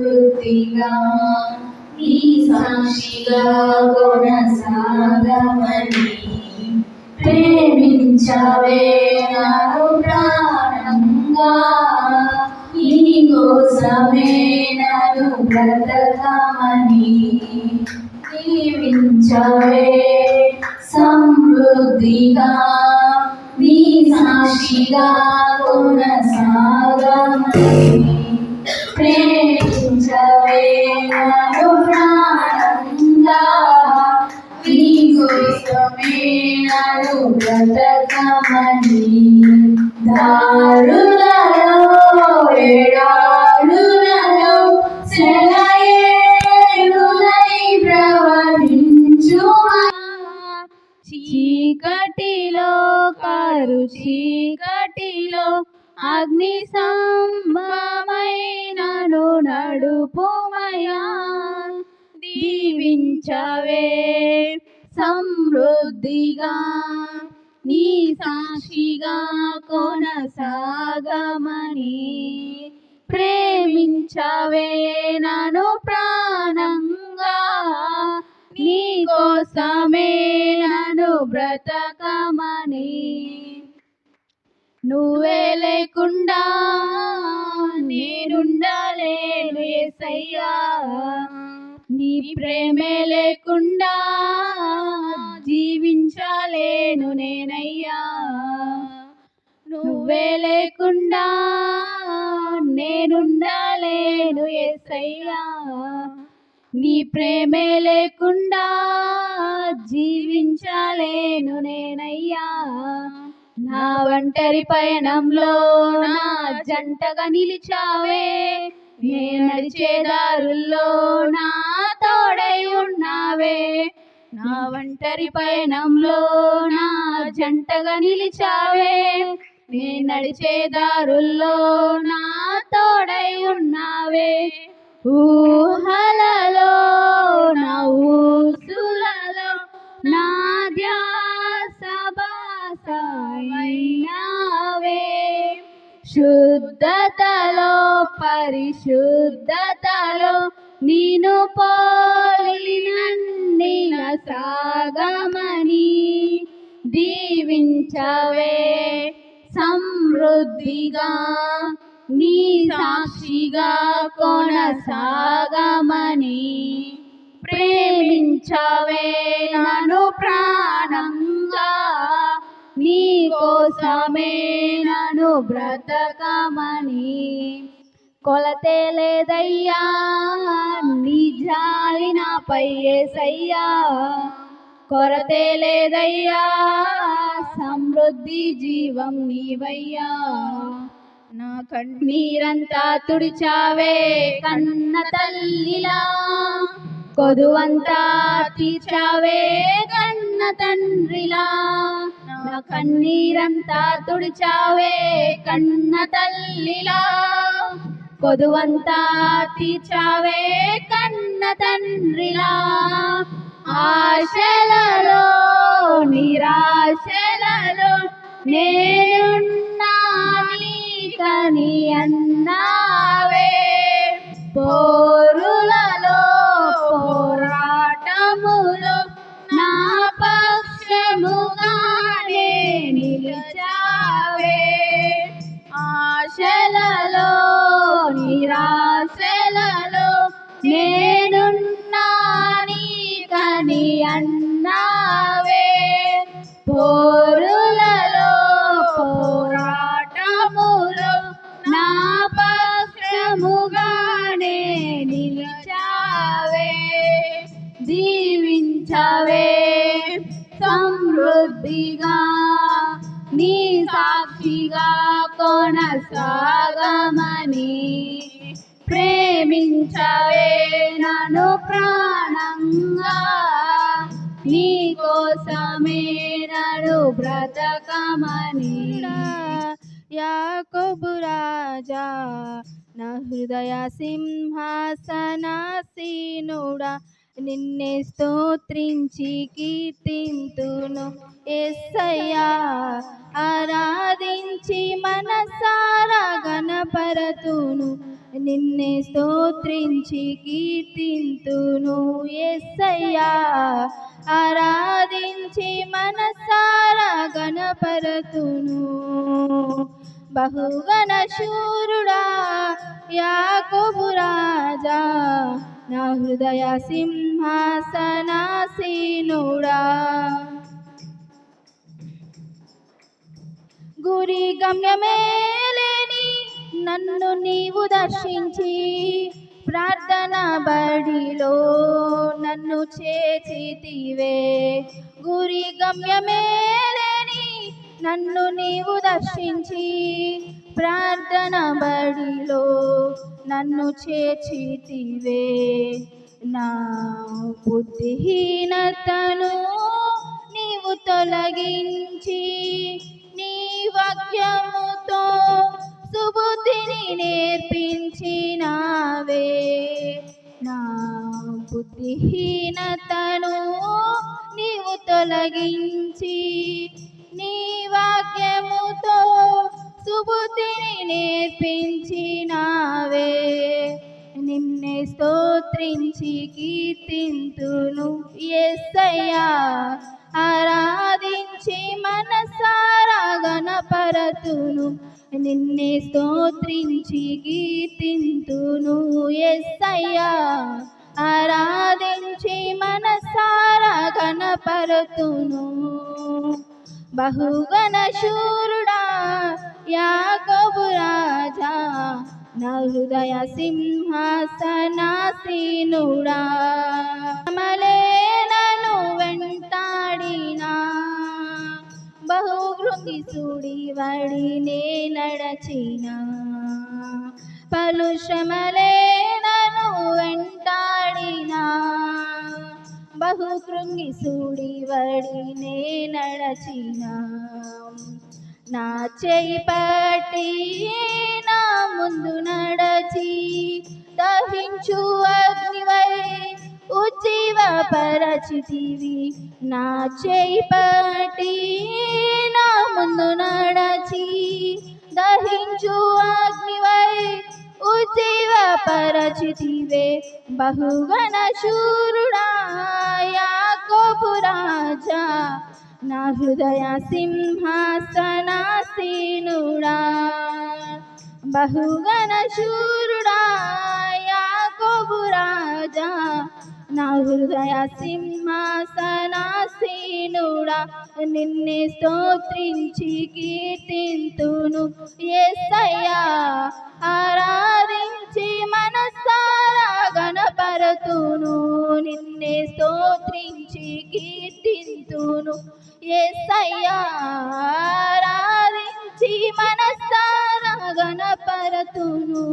సమృద్ధిగా నీ సాక్షిగా కొనసాగమని ప్రేమించవే నన్ను ప్రాణంగా నీ కోసమే నన్ను బ్రతకమని దీవించవే సమృద్ధిగా నీ సాక్షిగా కొనసాగమని ప్రేమించవే నన్ను ప్రాణంగా నీ కోసమే నన్ను బ్రతకమని దారులలో ఎడారులలో సెలయేరులై ప్రవహించుమా చీకటిలో కారు చీకటిలో అగ్ని సంభవమైనను నడుపుమయా దీవించవే సమృద్ధిగా నీ సాక్షిగా కొనసాగమని ప్రేమించవే నన్ను ప్రాణంగా నీ కోసమే నన్ను బ్రతకమని నువ్వే లేకుండా నేనుండలేను యేసయ్యా నీ ప్రేమే లేకుండా జీవించలేను నేనయ్యా నువ్వే లేకుండా నేనుండలేను యేసయ్యా నీ ప్రేమే లేకుండా జీవించలేను నేనయ్యా నా ఒంటరి పయనంలో నా జంటగా నిలిచావే నేను నడిచే దారుల్లో నా తోడై ఉన్నావే నా ఒంటరి పయనంలో నా జంటగా నిలిచావే నేను నడిచే దారుల్లో నా తోడై ఉన్నావే ఊహలలో నా ఊసులలో నా ధ్యాస బాసైనావే శుద్ధతలో పరిశుద్ధతలో నీను పోలి నన్నిల సాగమని దీవించవే సమృద్ధిగా నీ సాక్షిగా కొనసాగమని ప్రేమించవే నన్ను ప్రాణంగా నీ కోసమే నన్ను బ్రతకమని కొలతే లేదయ్యా నీ జాలి నాపై యేసయ్యా కొరతే లేదయ్యా సమృద్ధి జీవం నీవయ్యా నా కన్నీరంతా తుడిచావే కన్న తల్లిలా కొదువంతా తీర్చావే కన్న తండ్రిలా నా కన్నీరంతా తుడిచావే కన్న తల్లిలా కొదువంతా తీర్చావే కన్న తండ్రిలా ఆశలలో నిరాశలలో నేనున్నా నీకని అన్నావే పోరులలో పోరాటములో నా పక్షముగానే నిలిచావే ఆశలలో నిరాశలలో నేనున్నా నీకని అన్నావే పోరులలో పోరాటములో నా పక్షముగానే నిలిచావే దీవించవే సమృద్ధిగా నీ సాక్షిగా కొనసాగమని ప్రేమించవే నన్ను ప్రాణంగా నీ కోసమే నన్ను బ్రతకమని యాకోబు రాజా నా హృదయ సింహాసనాసీనుడా నిన్నే స్తోత్రించి కీర్తింతును యేసయ్యా. ఆరాధించి మనసారా గణపరతును నిన్నే స్తోత్రించి కీర్తింతును యేసయ్యా. ఆరాధించి మనసారా గణపరతును. బహుగణ శూరుడా యాకోబు రాజా, నా హృదయ సింహాసనాసీనుడా. గురి గమ్యమేలేని నన్ను నీవు దర్శించి ప్రార్థన బడిలో నన్ను చేర్చితివే. గురి గమ్యమేలేని నన్ను నీవు దర్శించి ప్రార్థన బడిలో నన్ను చేర్చితివే. నా బుద్ధిహీనతను నీవు తొలగించి నీ వాక్యముతో సుబుద్ధిని నేర్పించినావే. నా బుద్ధిహీనతను నీవు తొలగించి నీ వాక్యముతో సుబుద్ధిని నేర్పించినావే. నిన్నే స్తోత్రించి కీర్తింతును యేసయ్యా. ఆరాధించి మనసారా గణపరతును నిన్నే స్తోత్రించి కీర్తింతును యేసయ్యా. ఆరాధించి మనసారా గణపరతును. బహుగణ శూరుడా యాకోబు రాజా, నా హృదయ సింహాసనాసీనుడా. మలే నన్ను వెంటాడినా బహుగృంగి సుడి వడినే నడచిన. పలు శ్రమలే నన్ను వెంటాడినా బహుకృంగి సుడి వడినే నడచిన. నా చేయి పట్టి నా ముందు నడచి దహించు అగ్నివై ఉజ్జీవపరచితివి. నా చేయి పట్టి నా ముందు నడచి దహించు అగ్నివై ఉజ్జీవపరచితివే. బహుగణ శూరుడా యాకోబు రాజా, నా హృదయ సింహాసనాసీనుడా. బహుగణ శూరుడా యాకోబు రాజా, నా హృదయ సింహాసనాసీనుడా. నిన్నే స్తోత్రించి కీర్తింతును యేసయ్యా. ఆరాధించి మనసారా గణపరతును నిన్నే స్తోత్రించి కీర్తింతును యేసయ్యా. ఆరాధించి మనసారా గణపరతును.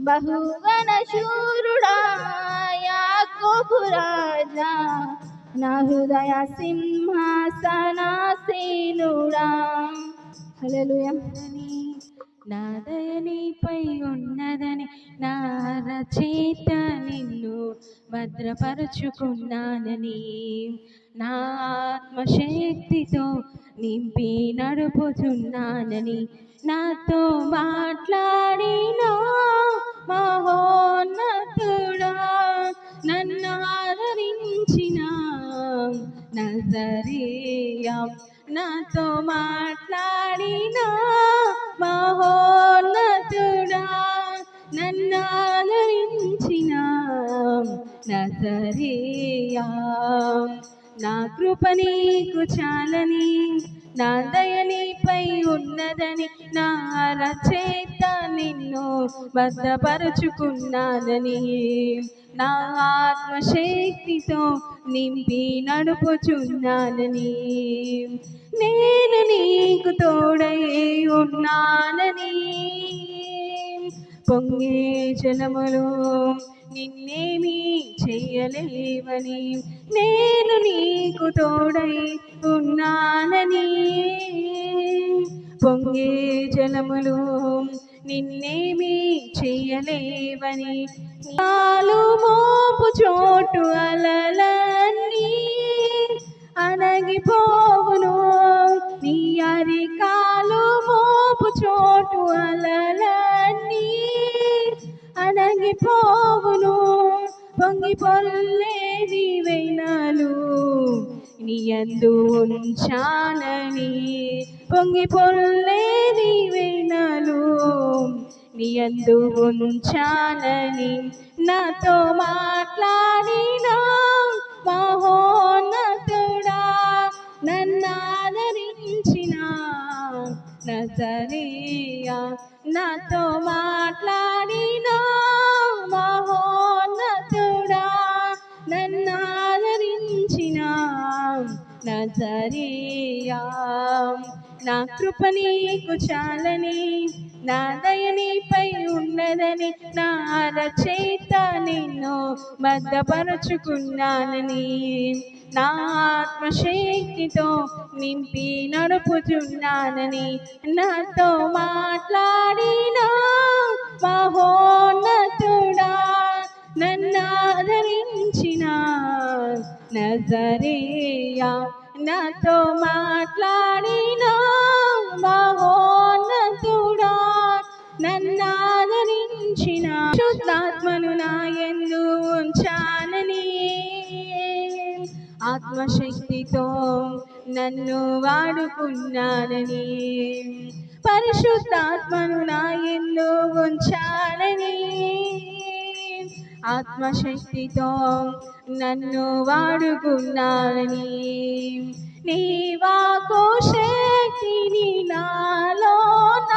బహుగణ శూరుడా యాకోబు రాజా, నా హృదయ సింహాసనాసీనుడా. హల్లెలూయా. నా దయ నీపై ఉన్నదని నా రచయిత నిన్ను భద్రపరుచుకున్నానని, నా ఆత్మశక్తితో నింపి నడుపుతున్నానని, నాతో మాట్లాడిన మహోన్నతుడా, నన్ను ఆదరించిన నజరేయా, నాతో మాట్లాడిన మహోన్నతుడా, నన్ను ఆదరించిన నజరేయా. నా కృప నీకు చాలని, నా దయ నీపై ఉన్నదని, నా రచయిత నిన్ను భద్రపరుచుకున్నానని, నా ఆత్మశక్తితో నింపి నడుపుచున్నానని, నేను నీకు తోడై ఉన్నానని, పొంగే జలములు నిన్నేమీ చెయ్యలేవని, నేను నీకు తోడై ఉన్నానని, పొంగే జలములు నిన్నేమీ చెయ్యలేవని. కాలు మోపు చోటు అలలన్నీ అణగిపోవును, నీ అరికాలు మోపు చోటు అలలన్నీ అణగిపోవును. పొంగి పొల్లేది వెయ్యలు నీ యందు ఉంచానని, పొంగి పొల్లేది వెయ్యలు నీ యందు ఉంచానని. నాతో మాట్లాడిన మహోన్నతుడా, నన్నాదరించిన నజరేయా, నాతో మాట్లాడిన మహోన్నతుడా, నన్నాదరించిన నజరేయా. నా కృప నీకు చాలని, నా దయ నీపై ఉన్నదని, నా అరచేత నిన్ను భద్రపరుచుకున్నానని, నా ఆత్మశక్తితో నింపి నడుపుచున్నానని. నాతో మాట్లాడిన మహోన్నతుడా, నన్నాదరించిన నజరేయా, నాతో మాట్లాడిన మహోన్నతుడా, నన్నాదరించిన శుద్ధాత్మను నా యందు ఉంచానని, ఆత్మశక్తితో నన్ను వాడుకున్నానని, పరిశుద్ధాత్మను నా యందు ఉంచానని, ఆత్మశక్తితో నన్ను వాడుకున్నానని. నీ వాక్కు శక్తిని నాలోన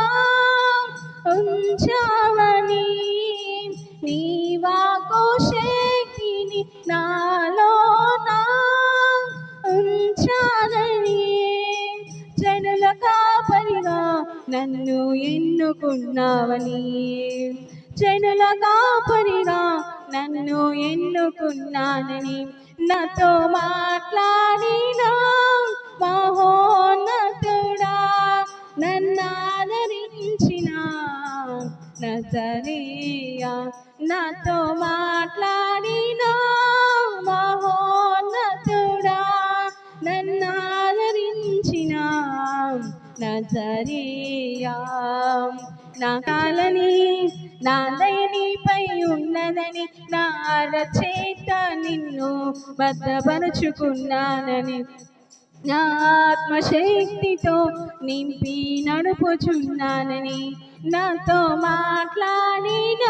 ఉంచావని, నీ వాక్కు శక్తిని నాలోన ఉంచానని. జనుల కాపరిగా నన్ను ఎన్నుకున్నావని, జనుల కాపరిగా నన్ను ఎన్నుకున్నానని. నాతో మాట్లాడిన మహోన్నతుడా, నన్నాదరించిన నజరేయా, నాతో మాట్లాడిన మహోన్నతుడా, నన్నాదరించిన నజరేయా. నా కాలని, నా దయ నీపై ఉన్నదని, నా అరచేత నిన్ను భద్రపరుచుకున్నానని, నా ఆత్మశక్తితో నింపి నడుపుచున్నానని. నాతో మాట్లాడిన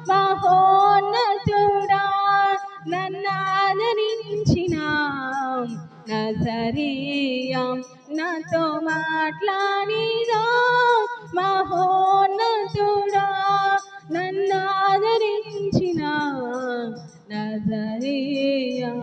మహోన్నతుడా, నన్నాదరించిన నజరేయా, నాతో మాట్లాడిన మహోన్నతుడా, నన్నాదరించిన నజరేయా.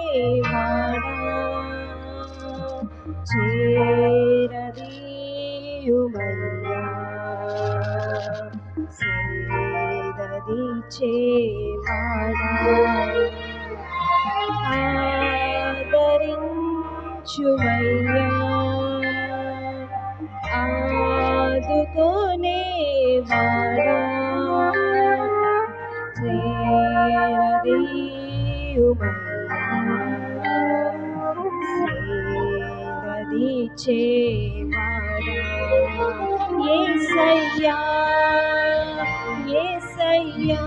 ఆదుకునేవాడా, చేరదీయుమయ్యా, సేదదీచేవాడా, ఆదరించుమయ్యా, ఆదుకునేవాడా, చేరదీయుమయ్యా, సేదదీచేవాడా. యేసయ్యా, యేసయ్యా,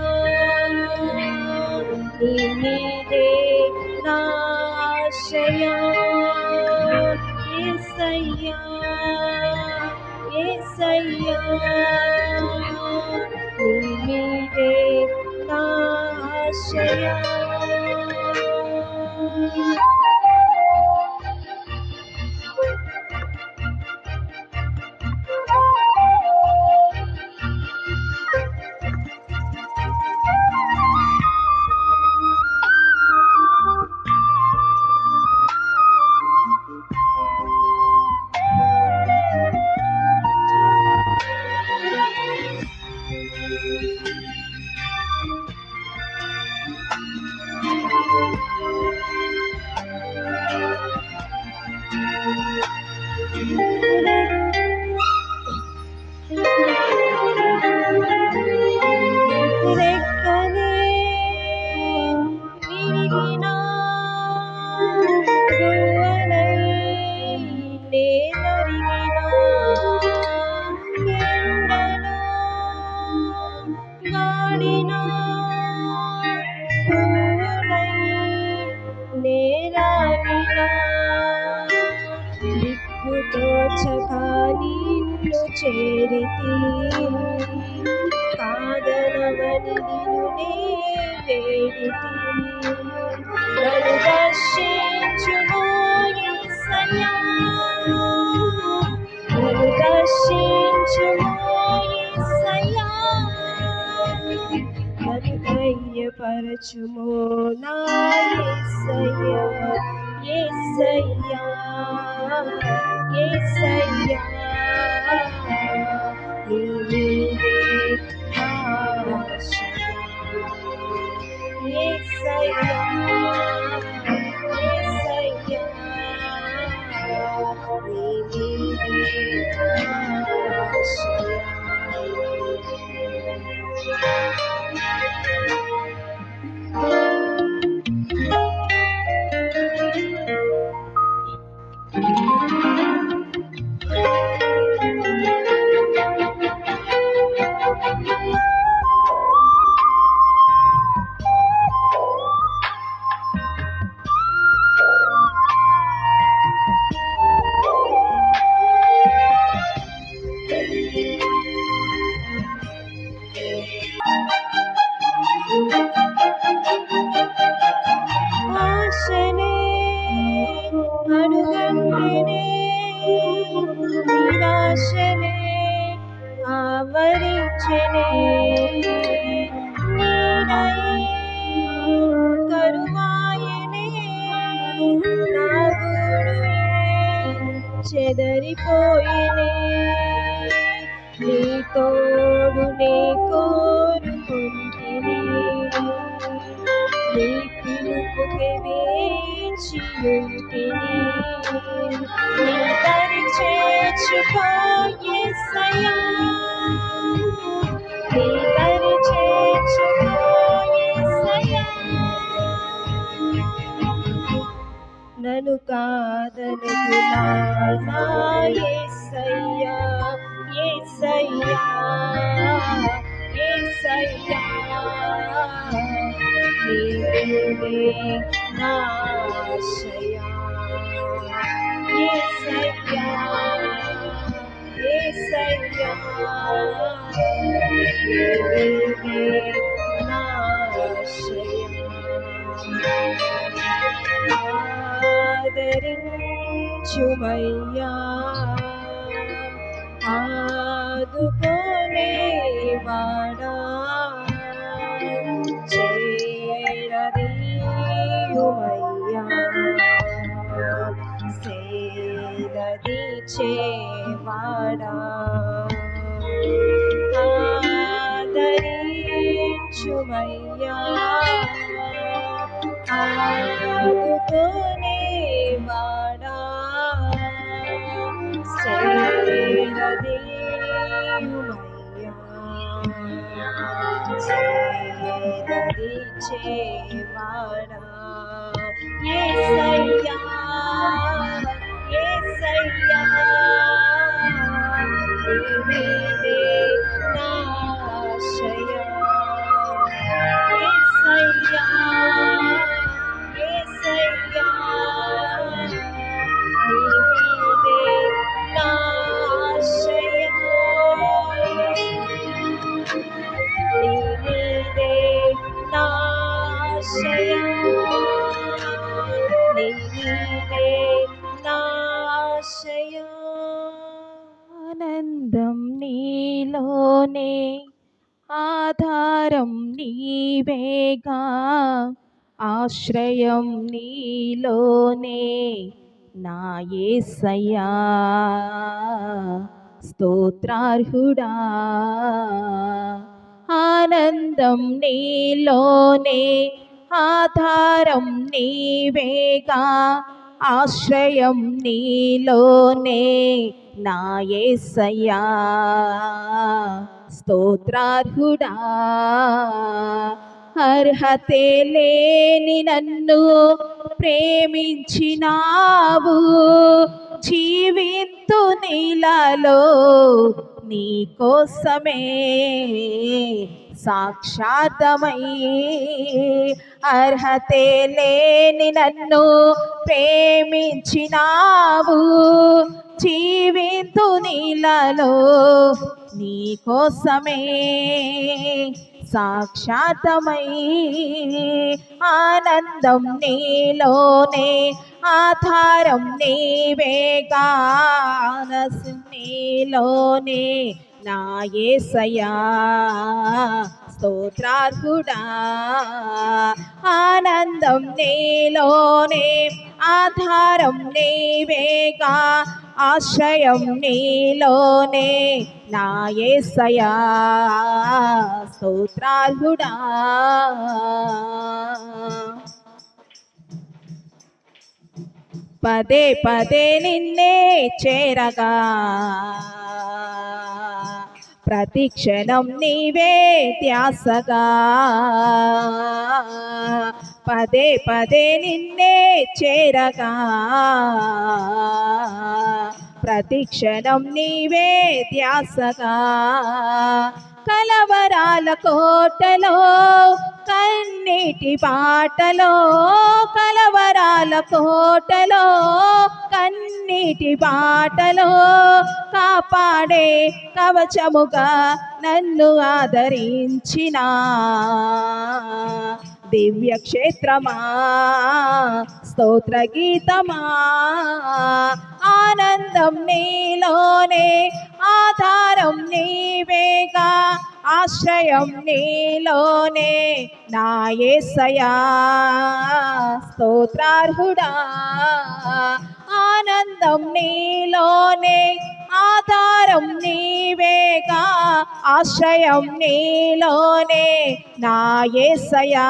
నీ మీదే నా ఆశయా, యేసయ్యా, యేసయ్యా, నీ మీదే నా ఆశయా. చేరితి కాదనవని నిన్నునే వేడితి నన్ను దర్శించుము యేసయ్యా నన్ను దర్శించుము యేసయ్యా నన్ను ధైర్యపరచుము నా యేసయ్యా యేసయ్యా యేసయ్యా నీ మీదే నా ఆశయ యేసయ్యా యేసయ్యా నీ మీదే నా ఆశయ ఆశనే అడుగంటినే నిరాశనే ఆవరించెనే నీడై కరువాయనే నా గూడుయే చెదరిపోయినే నీ తోడునే కోరుకుంటిని నీ పిలుపుకి వేచియుంటిని నీ దరి చేర్చుకో యేసయ్యా నీ దరి చేర్చుకో యేసయ్యా నన్ను కాదనుకున్నా నా యేసయ్యా యేసయ్యా యేసయ్యా నీ మీదే నా ఆశయా యేసయ్యా యేసయ్యా నీ మీదే నా ఆశయా ఆదరించుమయ్యా ఆదుకోనేవాడా చేరదీయుమయ్యా సేదదీచేవాడా ఆదరించుమయ్యా ఆదుకోనేవాడా సేదదీయుమయ్యా సేదదీచేవాడా యేసయ్యా యేసయ్యా నీ మీదే నా ఆశయా యేసయ్యా యేసయ్యా నీ మీదే నా ఆశయా నీ మీదే నా ఆశయా నీ మీదే నా ఆశయా ఆనందం నీలోనే ఆధారం నీవేగా ఆశ్రయం నీలోనే నా యేసయ్యా స్తోత్రార్హుడా ఆనందం నీలోనే ఆధారం నీవేగా ఆశ్రయం నీలోనే నా యేసయ్యా స్తోత్రార్హుడా అర్హతే లేని నన్ను ప్రేమించినావు జీవింతు నీలలో నీ కోసమే సాక్షాత్తమై అర్హతే లేని నన్ను ప్రేమించినావు జీవింతు నీలలో నీ కోసమే సాక్షాత్తమై ఆనందం నీలోనే ఆధారం నీవేగా నీలోనే నా యేసయ్యా స్తోత్రార్హుడా ఆనందం నీలోనే ఆధారం నీవేగా ఆశ్రయం నీలోనే నా యేసయ్యా స్తోత్రార్హుడా పదే పదే నిన్నే చేరగా ప్రతి క్షణం నీవే ధ్యాసగా పదే పదే నిన్నే చేరగా ప్రతి క్షణం నీవే ధ్యాసగా కలవరాల కోటలో కన్నీటి బాటలో కలవరాల కోటలో కన్నీటి బాటలో కాపాడే కవచముగా నన్ను ఆదరించిన దివ్య క్షేత్రమా స్తోత్ర గీతమా ఆనందం నీలోనే ఆధారం నీవేగా ఆశ్రయం నీలోనే నా యేసయ్యా స్తోత్రార్హుడా ఆనందం నీలోనే ఆధారం నీవేగా ఆశ్రయం నీలోనే నా యేసయ్యా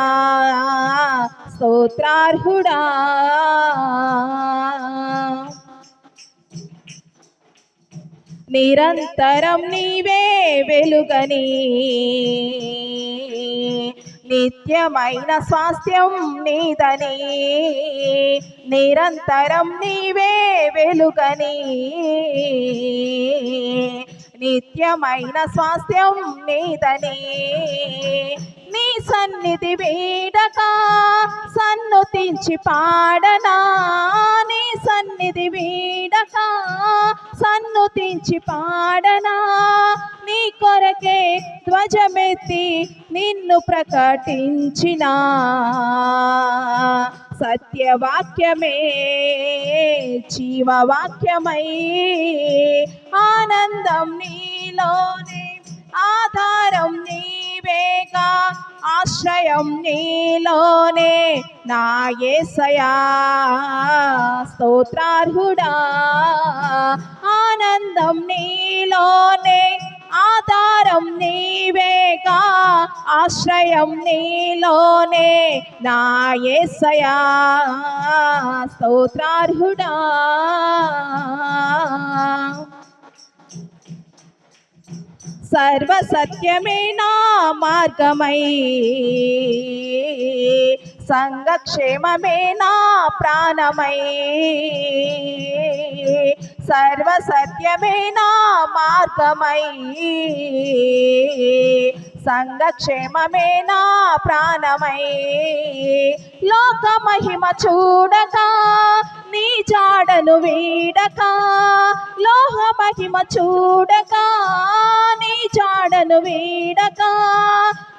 స్తోత్రార్హుడా నిరంతరం నీవే వెలుగని నిత్యమైన స్వాస్థ్యం నీదని నిరంతరం నీవే వెలుగని నిత్యమైన స్వాస్థ్యం నీదని నీ సన్నిధి వీడక సన్నుతించి పాడనా నీ సన్నిధి వీడక సన్నుతించి పాడనా నీ కొరకే ధ్వజమెత్తి నిన్ను ప్రకటించిన సత్యవాక్యమే జీవవాక్యమై ఆనందం నీలోనే ఆధారం నీవేగా ఆశ్రయం నీలోనే నా యేసయ్యా స్తోత్రార్హుడా ఆనందం నీలోనే ఆధారం నీవేగా ఆశ్రయం నీలోనే నా యేసయ్యా స్తోత్రార్హుడా సర్వసత్యమే నా మార్గమై సంఘక్షేమమే నా ప్రాణమై సర్వసత్యమే నా మార్గమై సంఘక్షేమమే నా ప్రాణమై లోక మహిమ చూడక నీ జాడను వీడక లోహ మహిమ చూడక నీ జాడను వీడక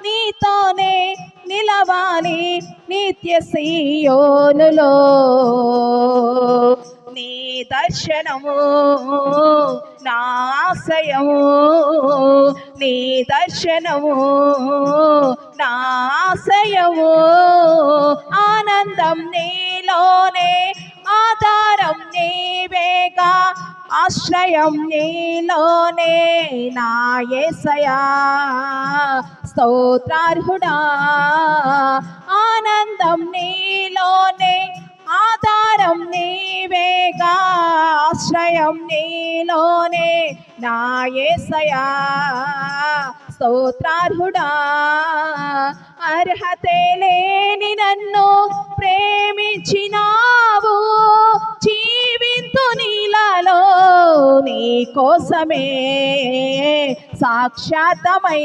నీతోనే నిలవాలి నిత్య సీయోనులో నీ దర్శనము నా ఆశయము నీ దర్శనము నా ఆశయము ఆనందం నీలోనే ఆధారం నీవేగా ఆశ్రయం నీలోనే నా యేసయ్యా స్తోత్రార్హుడా ఆనందం నీలోనే ఆధారం నీవేగా ఆశ్రయం నీలోనే నా యేసయ్యా స్తోత్రార్హుడా అర్హతే లేని నన్ను ప్రేమించినావు జీవింతు నీలలో నీ కోసమే సాక్షాత్తమై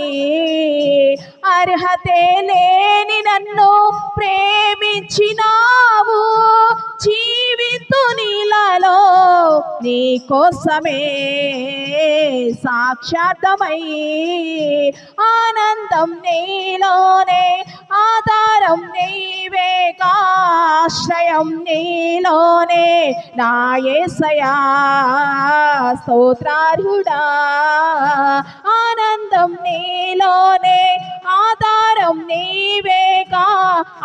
అర్హతే లేని నన్ను ప్రేమించినావు జీవితు నీలలో నీ కోసమే సాక్షాత్తమై ఆనందం నీలోనే ఆధారం నీవేగా ఆశ్రయం నీలోనే నా యేసయ్యా స్తోత్రార్హుడా ఆనందం నీలోనే ఆధారం నీవేగా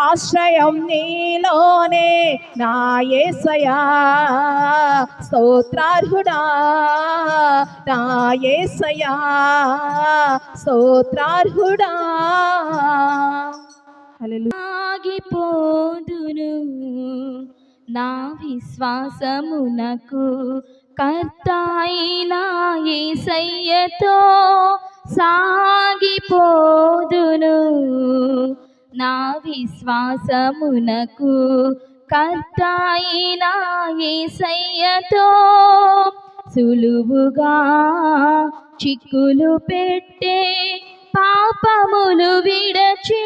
ఆశ్రయం నీలోనే నా యేసయ్యా స్తోత్రార్హుడా నా యేసయ్యా స్తోత్రార్హుడా హల్లెలూయా. ఆగిపోదును నా విశ్వాసమునకు కర్త అయిన యేసయ్యతో సాగిపోదును నా విశ్వాసమునకు కర్త అయిన యేసయ్యతో సులువుగా చిక్కులు పెట్టే పాపములు విడచి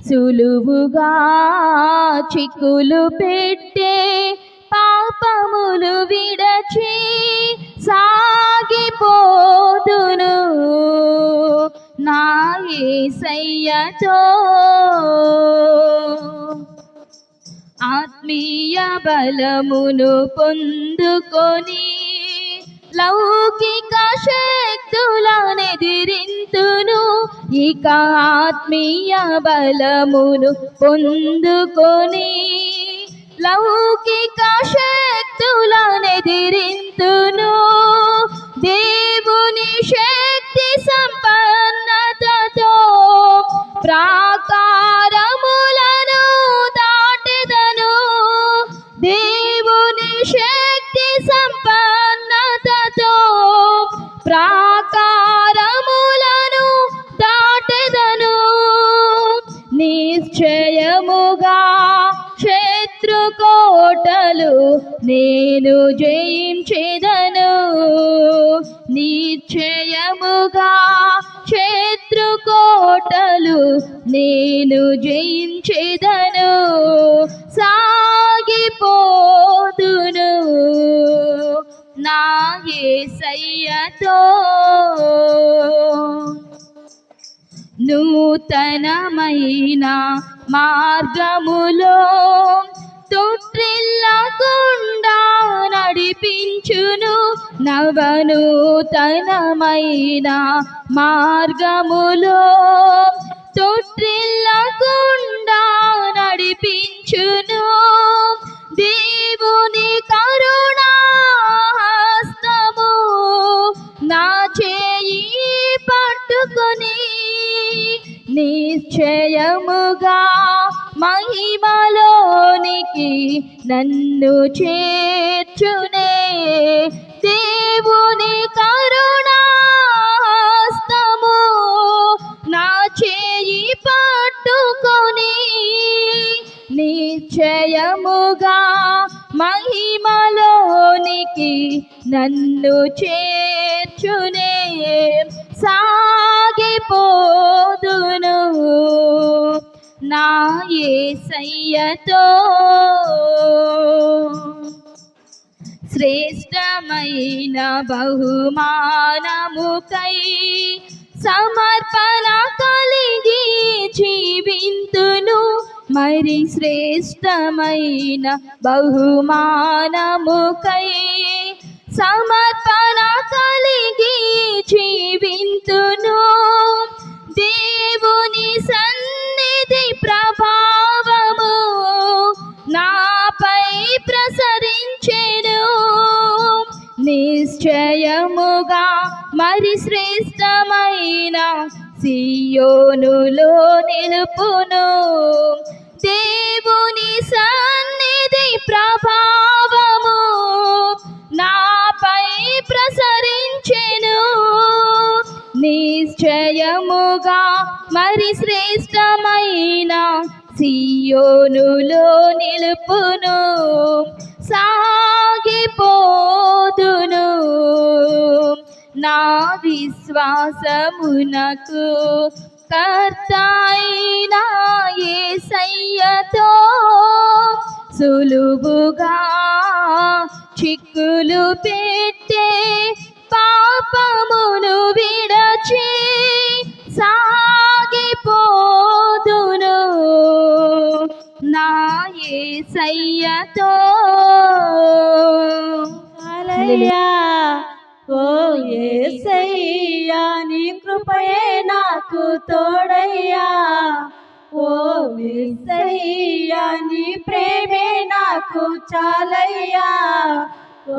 సులువుగా చిక్కులు పెట్టే పాపములు విడచి సాగిపోదును నా యేసయ్యతో ఆత్మీయ బలమును పొందుకొని లౌకిక శక్తులనెదిరింతును ఇక ఆత్మీయ బలమును పొందుకొని లౌకిక శక్తులనెదిరింతును దేవుని శక్తి సంపన్నతతో ప్రాకారములను దాటెదను దేవుని శక్తి సంపన్నతతో ప్రాకారములను దాటెదను నిశ్చయముగా శత్రుకోటలు నేను జయించెదను నిశ్చయముగా శత్రుకోటలు నేను జయించెదను సాగిపోదును నా యేసయ్యతో నూతనమైన మార్గములో తొట్టిల్లకుండా నడిపించును నవనూతనమైన మార్గములో తొట్టిల్లకుండా నడిపించును దేవుని కరుణా హస్తము నా చేయి పట్టుకొని నిశ్చయముగా మహిమలోనికి నన్ను చేర్చునే దేవుని కరుణా హస్తము నా చేయి పట్టుకొని నిశ్చయముగా మహిమలోనికి నన్ను చేర్చునే సాగిపోదును నా యేసయ్యతో శ్రేష్టమైన బహుమానముకై సమర్పణ కలిగి జీవింతును మరి శ్రేష్టమైన బహుమానముకై సమర్పణ కలిగి జీవింతును దేవుని సన్నిధి ప్రభావము నాపై ప్రసరించెను నిశ్చయముగా మరి శ్రేష్టమైన సియోనులో నిలుపును దేవుని సన్నిధి ప్రభావము నాపై ప్రసరించెను నిశ్చయముగా మరి శ్రేష్టమైన సియోనులో నిలుపును సాగిపోదును నా విశ్వాసమునకు కర్తైన యేసయ్యతో సులువుగా చిక్కులు పెట్టే పాపమును విడచి సాగిపోదును నా యేసయ్యతో. హల్లెలూయా. ఓ యేసయ్యా నీ కృపయే నాకు తోడయ్యా. ఓ యేసయ్యా నీ ప్రేమే నాకు చాలయ్యా.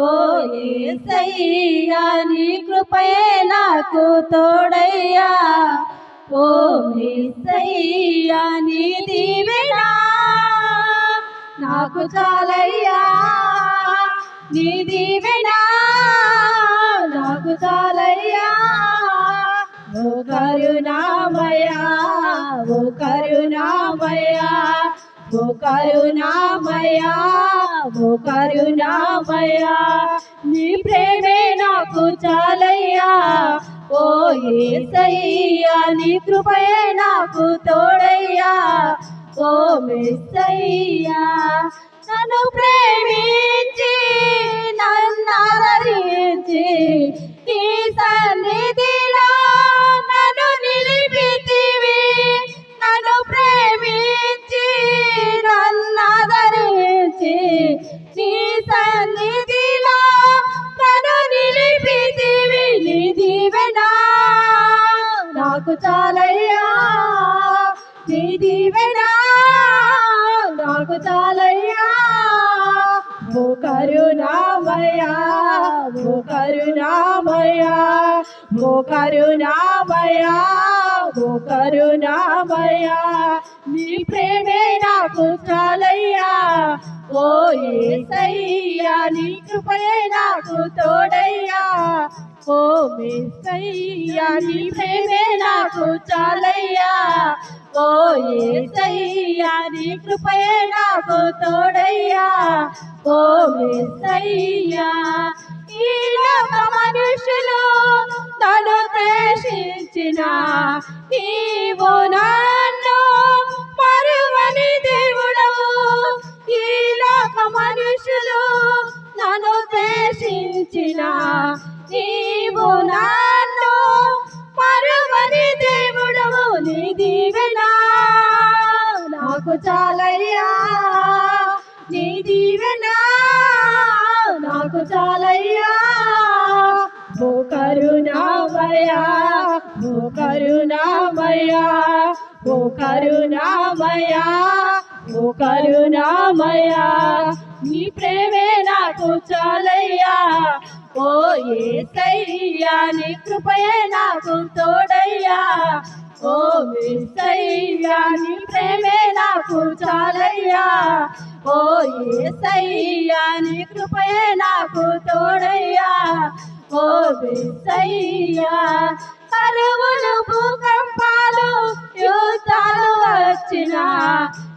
ఓ యేసయ్యా నీ కృపయే నాకు తోడయ్యా. ఓ యేసయ్యా నీ దీవెన నాకు చాలయ్యా. నీ దీవెన నాకు చాలయ్యా. ఓ కరుణామయా, ఓ కరుణామయా, ఓ కరుణామయా, ఓ కరుణామయా, నీ ప్రేమే నాకు చాలయ్యా. ఓ యేసయ్యా నీ కృపయే నాకు తోడయ్యా. ఓ యేసయ్యా నన్ను ప్రేమించి నన్ను ఆదరించి నీ సన్నిధిలో నన్ను నిలిపితివి. నన్ను ప్రేమించి నన్ను ఆదరించి నీ సన్నిధిలో నన్ను నిలిపితివి. నీ దీవెన నాకు చాలయ్యా. నీ దీవెన నాకు చాలయ్యా. ఓ కరుణామయా, ఓ కరుణామయా, ఓ కరుణామయా, ఓ కరుణామయా, నీ ప్రేమే నాకు చాలయ్యా. ఓ యేసయ్యా నీ కృపయే నాకు తోడయ్యా. ఓ యేసయ్యా నీ ప్రేమే నాకు చాలయ్యా. ఓ యేసయ్యా నీ కృపయే నాకు తోడయ్యా. ఓ యేసయ్యా ఈ లోక మనుషులు నన్ను ద్వేషించిన నీవు నన్ను మరువని దేవుడవు. ఈ లోక మనుషులు నన్ను ద్వేషించిన నీవు నన్ను మరువని దేవుడవు. నీ దీవెన నాకు చాలయ్యా. నీ దీవెన నాకు చాలయ్యా. ఓ కరుణామయా, ఓ కరుణామయా, ఓ కరుణామయా, ఓ కరుణామయా, నీ ప్రేమే నాకు చాలయ్యా. ఓ యేసయ్యా నీ కృపయే నాకు తోడయ్యా. ఓ యేసయ్యా నీ ప్రేమే నాకు చాలయ్యా. ఓ యేసయ్యా నీ కృపయే నాకు తోడయ్యా. ఓ యేసయ్యా కరువులు భూకంపాలు యుద్ధాలు వచ్చినా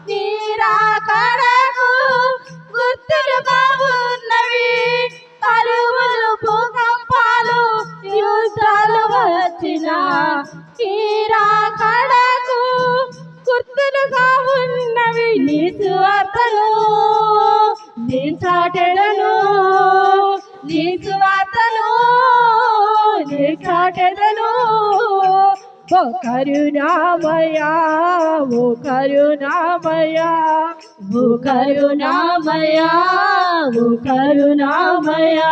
నీ రాకడకు గుర్తులుగా ఉన్నవి. కరువులు భూకంపాలు యుద్ధాలు వచ్చినా నీ రాకడకు గుర్తులుగా ఉన్నవి. నీ సువార్తను నీ చాటెదను, నీ సువార్తను నీ చాటెదను. ఓ కరుణామయా, ఓ కరుణామయా, ఓ కరుణామయా, ఓ కరుణామయా,